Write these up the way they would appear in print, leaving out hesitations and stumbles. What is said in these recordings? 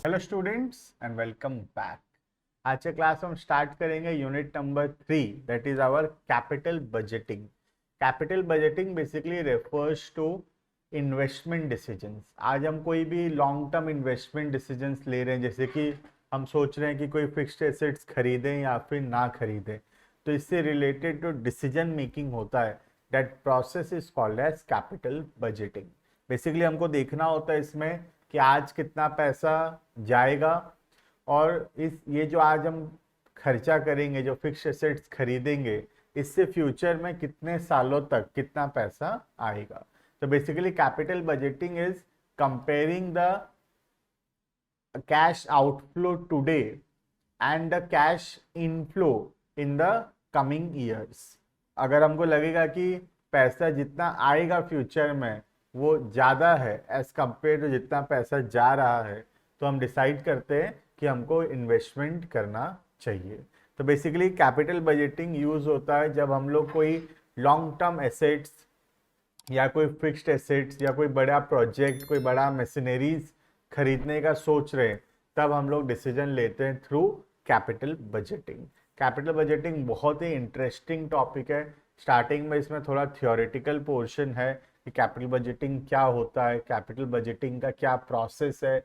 Hello students and welcome back. आज के class हम स्टार्ट करेंगे unit number 3, that is our capital budgeting. Capital budgeting basically refers to investment decisions. आज हम कोई भी लॉन्ग टर्म इन्वेस्टमेंट डिसीजंस ले रहे हैं, जैसे कि हम सोच रहे हैं कि कोई फिक्स्ड एसेट्स खरीदें या फिर ना खरीदें, तो इससे रिलेटेड जो डिसीजन मेकिंग होता है, that process is called as capital budgeting. Basically हमको देखना होता है इसमें कि आज कितना पैसा जाएगा और ये जो आज हम खर्चा करेंगे, जो फिक्स एसेट्स खरीदेंगे, इससे फ्यूचर में कितने सालों तक कितना पैसा आएगा। तो basically capital budgeting is comparing the cash outflow today and the cash inflow in the coming years. अगर हमको लगेगा कि पैसा जितना आएगा फ्यूचर में वो ज़्यादा है एज कम्पेयर टू जितना पैसा जा रहा है, तो हम डिसाइड करते हैं कि हमको इन्वेस्टमेंट करना चाहिए। तो बेसिकली कैपिटल बजटिंग यूज़ होता है जब हम लोग कोई लॉन्ग टर्म एसेट्स या कोई फिक्स्ड एसेट्स या कोई बड़ा प्रोजेक्ट, कोई बड़ा मशीनरीज खरीदने का सोच रहे हैं, तब हम लोग डिसीजन लेते हैं through capital budgeting. Capital budgeting बहुत ही इंटरेस्टिंग टॉपिक है। स्टार्टिंग में इसमें थोड़ा थियोरेटिकल पोर्शन है कि कैपिटल बजटिंग क्या होता है, कैपिटल बजटिंग का क्या प्रोसेस है,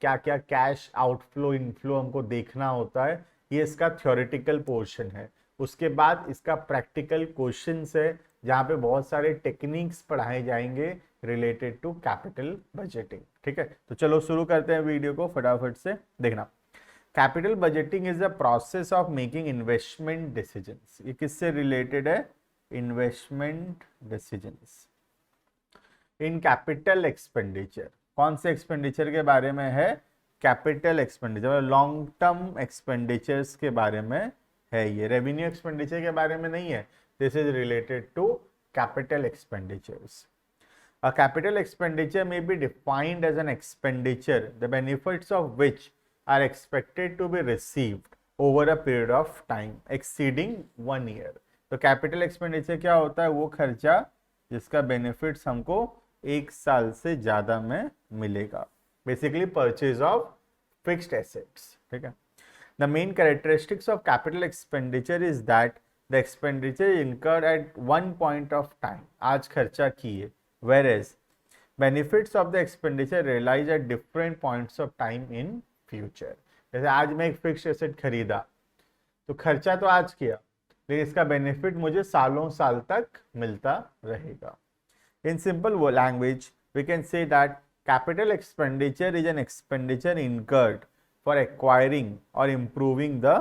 क्या क्या कैश आउटफ्लो इनफ्लो हमको देखना होता है, ये इसका थियोरेटिकल पोर्शन है। उसके बाद इसका प्रैक्टिकल क्वेश्चंस है, जहाँ पे बहुत सारे टेक्निक्स पढ़ाए जाएंगे रिलेटेड टू कैपिटल बजटिंग। ठीक है, तो चलो शुरू करते हैं वीडियो को, फटाफट से देखना। Capital budgeting is a process of making investment decisions. ये किससे रिलेटेड है? Investment decisions in capital expenditure. कौन से एक्सपेंडिचर के बारे में है? Capital expenditure, long term expenditures के बारे में है। ये रेवेन्यू एक्सपेंडिचर के बारे में नहीं है। This is related to capital expenditures. A capital expenditure may be defined as an expenditure, the benefits of which are expected to be received over a period of time exceeding 1 year. तो capital expenditure क्या होता है? वो खर्चा जिसका benefits हमको 1 साल से ज़्यादा में मिलेगा। Basically purchase of fixed assets. ठीक है, the main characteristics of capital expenditure is that the expenditure incurred at one point of time. आज खर्चा किए, whereas benefits of the expenditure realized at different points of time in future. जैसे आज मैं एक fixed asset खरीदा, तो खर्चा तो आज किया, लेकिन इसका बेनिफिट मुझे सालों साल तक मिलता रहेगा। In simple language, we can say that capital expenditure is an expenditure incurred for acquiring or improving the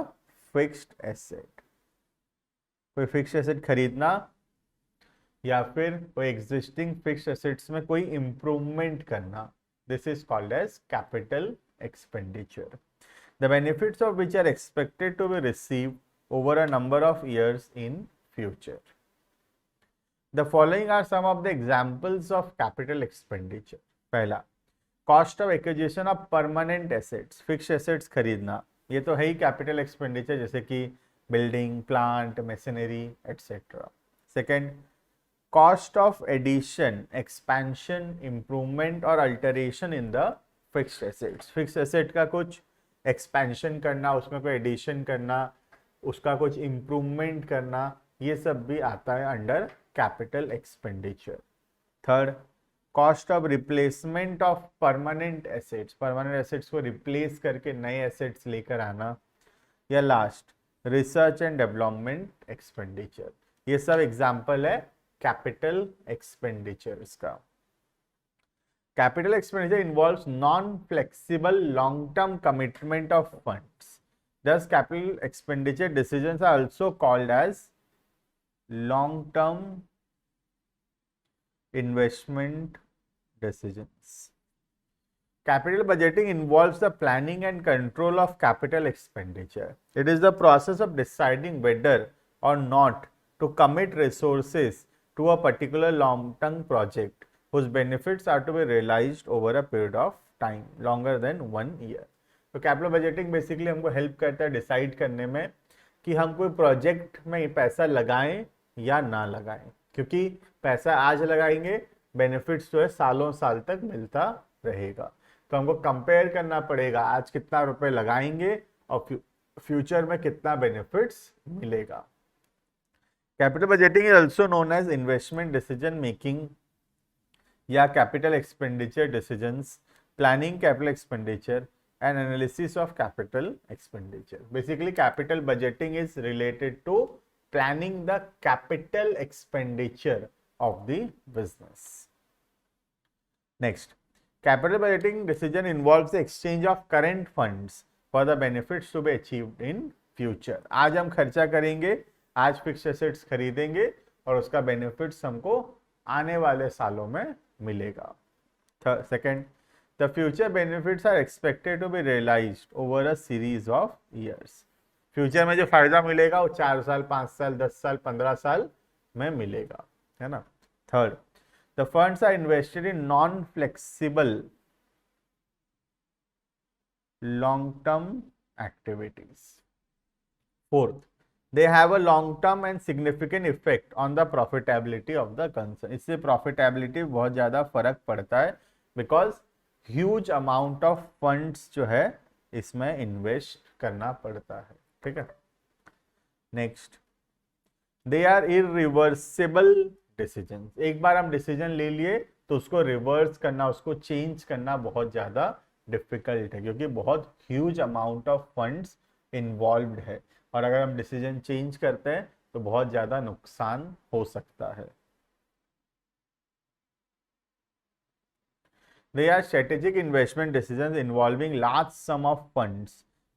fixed asset. कोई फिक्स्ड एसेट खरीदना या फिर कोई एग्जिस्टिंग फिक्स्ड एसेट्स में कोई इंप्रूवमेंट करना, this is called as capital expenditure. The benefits of which are expected to be received over a number of years in future. The following are some of the examples of capital expenditure. पहला, cost of acquisition of permanent assets. Fixed assets खरीदना, ये तो है ही capital expenditure, जैसे कि building, plant, machinery etcetera. Second, cost of addition, expansion, improvement और alteration in the fixed assets। fixed asset का कुछ expansion करना, उसमें कोई addition करना, उसका कुछ improvement करना, ये सब भी आता है under capital expenditure। Third, cost of replacement of permanent assets, permanent assets को replace करके नए assets लेकर आना। या last, research and development expenditure। ये सब example है कैपिटल एक्सपेंडिचर्स का। Capital expenditure involves non flexible long term commitment of funds. Thus capital expenditure decisions are also called as long term investment decisions. Capital budgeting involves the planning and control of capital expenditure. It is the process of deciding whether or not to commit resources to a particular long-term project whose benefits are to be realized over a period of time longer than 1 year. तो capital budgeting basically हमको help करता है decide करने में कि हम कोई project में पैसा लगाएं या ना लगाएं, क्योंकि पैसा आज लगाएंगे, बेनिफिट्स जो है सालों साल तक मिलता रहेगा। तो हमको कंपेयर करना पड़ेगा आज कितना रुपए लगाएंगे और फ्यूचर में कितना बेनिफिट्स मिलेगा। Capital budgeting is also known as investment decision making या capital expenditure decisions, planning capital expenditure and analysis of capital expenditure. Basically, capital budgeting is related to planning the capital expenditure of the business. Next, capital budgeting decision involves the exchange of current funds for the benefits to be achieved in future. आज हम खर्चा करेंगे, आज fix assets खरीदेंगे और उसका benefits हमको आने वाले सालों में मिलेगा। Second, the future benefits are expected to be realized over a series of years. Future में जो फायदा मिलेगा वो 4 साल, 5 साल, 10 साल, 15 साल में मिलेगा, है ना। Third, the funds are invested in non-flexible long-term activities. Fourth, they have a long-term and significant effect on the profitability of the concern. इससे profitability बहुत ज़्यादा फर्क पड़ता है because huge amount of funds जो है इसमें इन्वेस्ट करना पड़ता है, ठीक है। Next, they are irreversible decisions. एक बार हम डिसीजन ले लिए तो उसको रिवर्स करना, उसको चेंज करना बहुत ज़्यादा डिफिकल्ट है क्योंकि बहुत huge amount of funds involved है और अगर हम डिसीजन चेंज करते हैं तो बहुत ज़्यादा नुकसान हो सकता है। They are strategic investment decisions involving large sum of funds,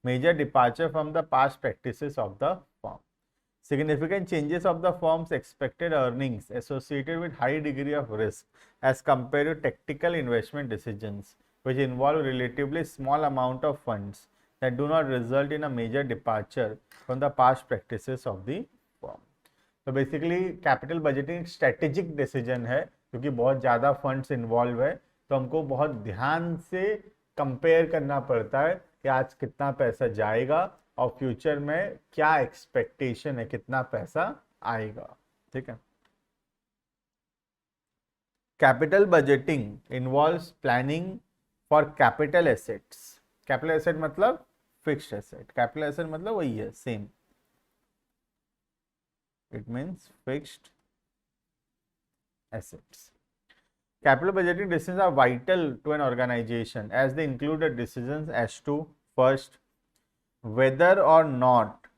major departure from the past practices of the firm, significant changes of the firm's expected earnings associated with high degree of risk as compared to tactical investment decisions, which involve relatively small amount of funds that do not result in a major departure from the past practices of the firm. So basically capital budgeting strategic decision है क्योंकि बहुत ज़्यादा funds involve है, तो हमको बहुत ध्यान से कंपेयर करना पड़ता है कि आज कितना पैसा जाएगा और फ्यूचर में क्या एक्सपेक्टेशन है, कितना पैसा आएगा, ठीक है। Capital budgeting involves planning for capital assets. Capital asset मतलब फिक्स्ड एसेट, कैपिटल एसेट मतलब वही है, same, it means fixed assets. Capital budgeting decisions are vital to an organization as they include the decisions as to first, whether or not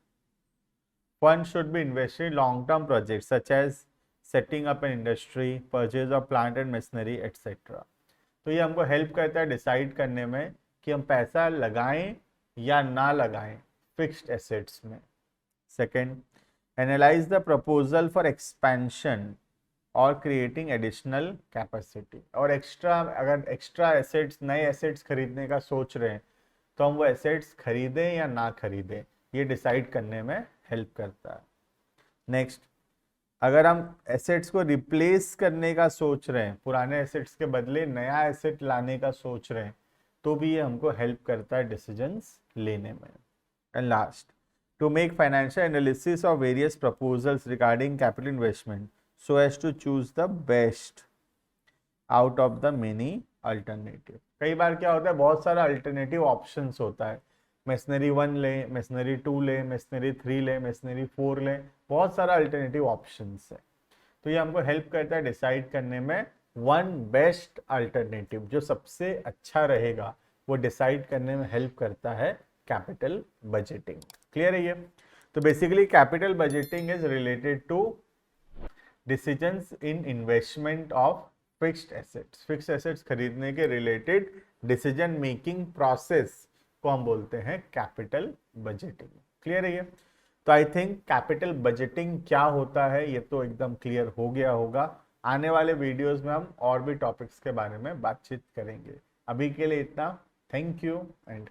funds should be invested in long-term projects such as setting up an industry, purchase of plant and machinery, etc. तो ये हमको help करता है decide करने में कि हम पैसा लगाएं या ना लगाएं फिक्स्ड एसेट्स में। Second, analyse the proposal for expansion और क्रिएटिंग एडिशनल कैपेसिटी। और अगर एक्स्ट्रा एसेट्स, नए एसेट्स खरीदने का सोच रहे हैं तो हम वो एसेट्स खरीदें या ना खरीदें, ये डिसाइड करने में हेल्प करता है। नेक्स्ट, अगर हम एसेट्स को रिप्लेस करने का सोच रहे हैं, पुराने एसेट्स के बदले नया एसेट लाने का सोच रहे हैं, तो भी ये हमको हेल्प करता है डिसीजंस लेने में। And last, to make financial analysis of various proposals regarding capital investment so as to choose the best out of the many alternative। कई बार क्या होता है, बहुत सारा अल्टरनेटिव ऑप्शंस होता है, मशीनरी 1 ले, मशीनरी 2 ले, मशीनरी 3 ले, मशीनरी 4 ले, बहुत सारा अल्टरनेटिव ऑप्शंस है। तो ये हमको हेल्प करता है डिसाइड करने में वन बेस्ट अल्टरनेटिव, जो सबसे अच्छा रहेगा वो डिसाइड करने में हेल्प करता है कैपिटल बजटिंग। क्लियर है ये? तो basically capital budgeting is related to decisions in investment of fixed assets. Fixed assets खरीदने के रिलेटेड डिसीजन मेकिंग प्रोसेस को हम बोलते हैं कैपिटल बजटिंग। क्लियर है ये? तो आई थिंक कैपिटल बजटिंग क्या होता है ये तो एकदम क्लियर हो गया होगा। आने वाले वीडियोस में हम और भी टॉपिक्स के बारे में बातचीत करेंगे। अभी के लिए इतना। Thank you and